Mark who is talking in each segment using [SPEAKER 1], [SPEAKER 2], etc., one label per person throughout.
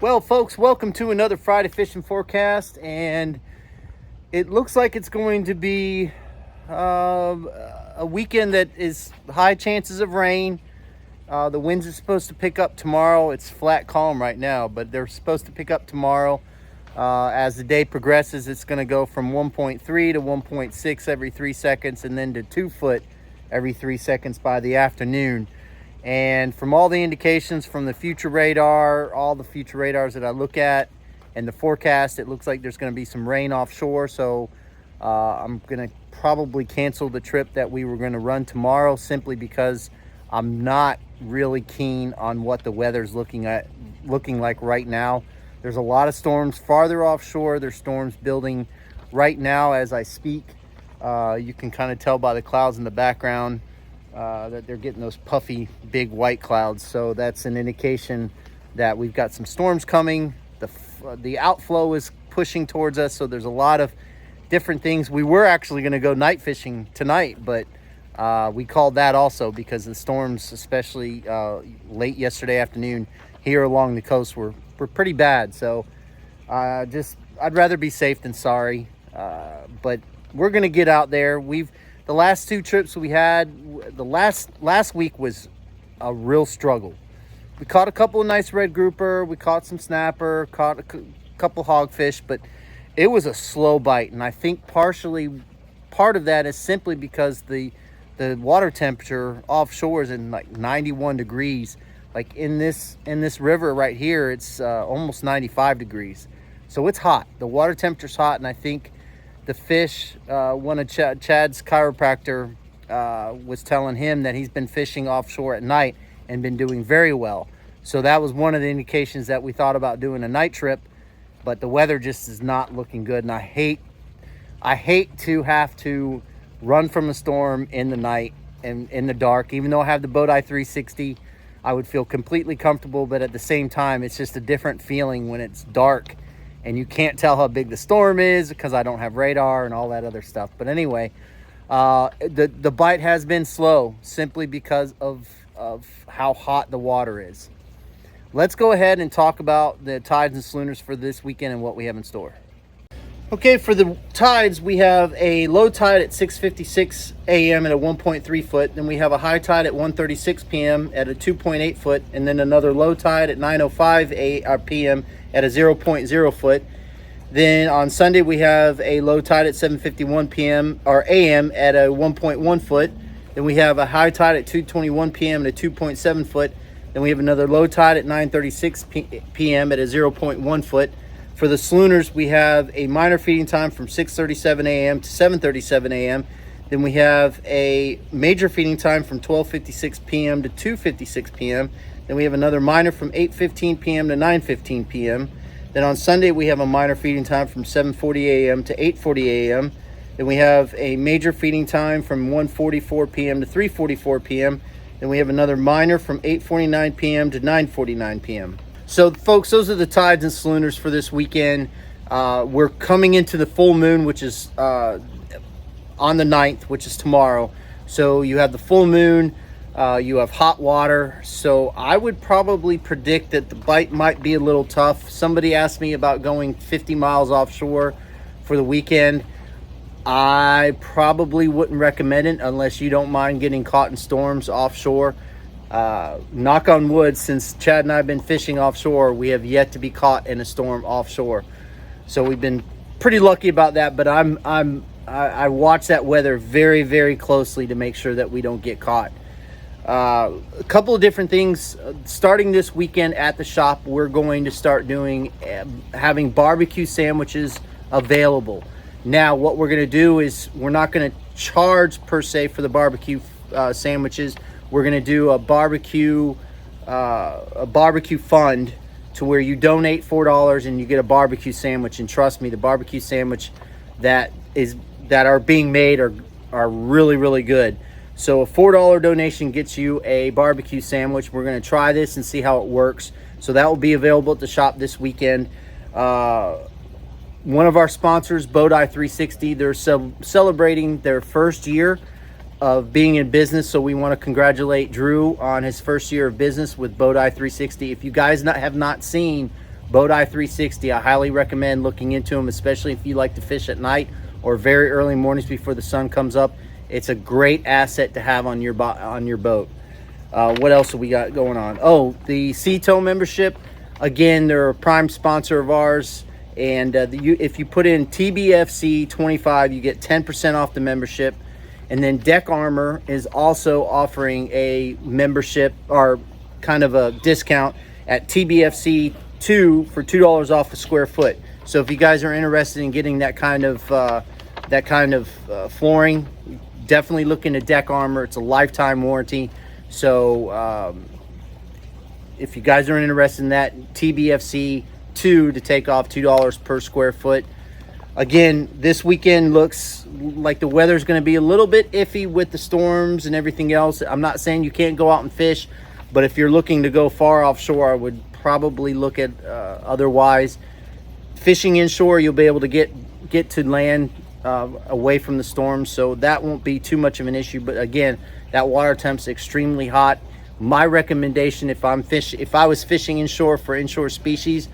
[SPEAKER 1] Well, folks, welcome to another Friday fishing forecast, and it looks like it's going to be a weekend that is high chances of rain. The winds are supposed to pick up tomorrow. It's flat calm right now, but they're supposed to pick up tomorrow. As the day progresses, it's going to go from 1.3 to 1.6 every 3 seconds, and then to 2 foot every 3 seconds by the afternoon. And from all the indications from the future radar, all the future radars that I look at, and the forecast, it looks like there's going to be some rain offshore. So I'm going to probably cancel the trip that we were going to run tomorrow, simply because I'm not really keen on what the weather's looking like right now. There's a lot of storms farther offshore. There's storms building right now as I speak. You can kind of tell by the clouds in the background that they're getting those puffy big white clouds. So that's an indication that we've got some storms coming. The outflow is pushing towards us, so there's a lot of different things. We were actually going to go night fishing tonight, but we called that also because the storms, especially late yesterday afternoon here along the coast, were pretty bad. So I'd rather be safe than sorry, but we're going to get out there. The last 2 trips we had, the last week was a real struggle. We caught a couple of nice red grouper, we caught some snapper, caught a couple hogfish, but it was a slow bite. And I think part of that is simply because the water temperature offshore is in like 91 degrees. Like in this river right here, it's almost 95 degrees. So it's hot. The water temperature's hot, and I think the fish, one of Chad's chiropractor was telling him that he's been fishing offshore at night and been doing very well. So that was one of the indications that we thought about doing a night trip, but the weather just is not looking good. And I hate to have to run from a storm in the night and in the dark. Even though I have the Boat Eye 360, I would feel completely comfortable, but at the same time, it's just a different feeling when it's dark and you can't tell how big the storm is because I don't have radar and all that other stuff. But anyway, the bite has been slow simply because of how hot the water is. Let's go ahead and talk about the tides and schooners for this weekend and what we have in store. Okay, for the tides, we have a low tide at 6:56 a.m. at a 1.3 foot. Then we have a high tide at 1:36 p.m. at a 2.8 foot. And then another low tide at 9:05 p.m. at a 0.0 foot. Then on Sunday, we have a low tide at 7:51 p.m. or a.m. at a 1.1 foot. Then we have a high tide at 2:21 p.m. at a 2.7 foot. Then we have another low tide at 9:36 p.m. at a 0.1 foot. For the schooners, we have a minor feeding time from 6:37 a.m. to 7:37 a.m. Then we have a major feeding time from 12:56 p.m. to 2:56 p.m. Then we have another minor from 8:15 p.m. to 9:15 p.m. Then on Sunday, we have a minor feeding time from 7:40 a.m. to 8:40 a.m. Then we have a major feeding time from 1:44 p.m. to 3:44 p.m. Then we have another minor from 8:49 p.m. to 9:49 p.m. So, folks, those are the tides and schooners for this weekend. We're coming into the full moon, which is on the 9th, which is tomorrow. So you have the full moon, you have hot water. So I would probably predict that the bite might be a little tough. Somebody asked me about going 50 miles offshore for the weekend. I probably wouldn't recommend it unless you don't mind getting caught in storms offshore. Knock on wood, since Chad and I have been fishing offshore, we have yet to be caught in a storm offshore. So we've been pretty lucky about that, but I watch that weather very, very closely to make sure that we don't get caught. A couple of different things. Starting this weekend at the shop, we're going to start having barbecue sandwiches available. Now, what we're going to do is we're not going to charge per se for the barbecue sandwiches. We're going to do a barbecue fund to where you donate $4 and you get a barbecue sandwich. And trust me, the barbecue sandwich that are being made are really, really good. So a $4 donation gets you a barbecue sandwich. We're going to try this and see how it works. So that will be available at the shop this weekend. One of our sponsors, Bodai 360, they're celebrating their first year of being in business. So we want to congratulate Drew on his first year of business with Bodai 360. If you guys have not seen Bodai 360, I highly recommend looking into them, especially if you like to fish at night or very early mornings before the sun comes up. It's a great asset to have on your boat. What else have we got going on? Oh, the Sea-Tow membership. Again, they're a prime sponsor of ours. And if you put in TBFC 25, you get 10% off the membership. And then Deck Armor is also offering a membership or kind of a discount at TBFC 2 for $2 off a square foot. So if you guys are interested in getting that kind of flooring, definitely look into Deck Armor. It's a lifetime warranty. So if you guys are interested in that, TBFC 2 to take off $2 per square foot. Again, this weekend looks like the weather's going to be a little bit iffy with the storms and everything else. I'm not saying you can't go out and fish, but if you're looking to go far offshore, I would probably look at otherwise. Fishing inshore, you'll be able to get to land away from the storms, so that won't be too much of an issue. But again, that water temp's extremely hot. My recommendation, if I was fishing inshore for inshore species,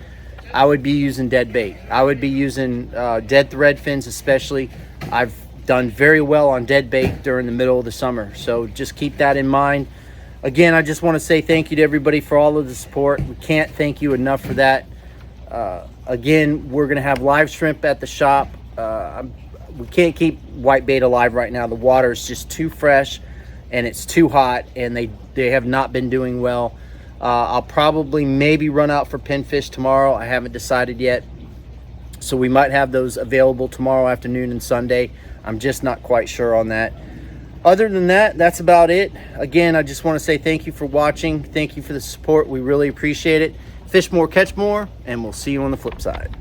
[SPEAKER 1] I would be using dead bait. I would be using dead thread fins especially. I've done very well on dead bait during the middle of the summer. So just keep that in mind. Again, I just want to say thank you to everybody for all of the support. We can't thank you enough for that. Again, we're going to have live shrimp at the shop. We can't keep white bait alive right now. The water is just too fresh and it's too hot, and they have not been doing well. I'll probably maybe run out for pinfish tomorrow. I haven't decided yet. So we might have those available tomorrow afternoon and Sunday. I'm just not quite sure on that. Other than that, that's about it. Again, I just want to say thank you for watching. Thank you for the support. We really appreciate it. Fish more, catch more, and we'll see you on the flip side.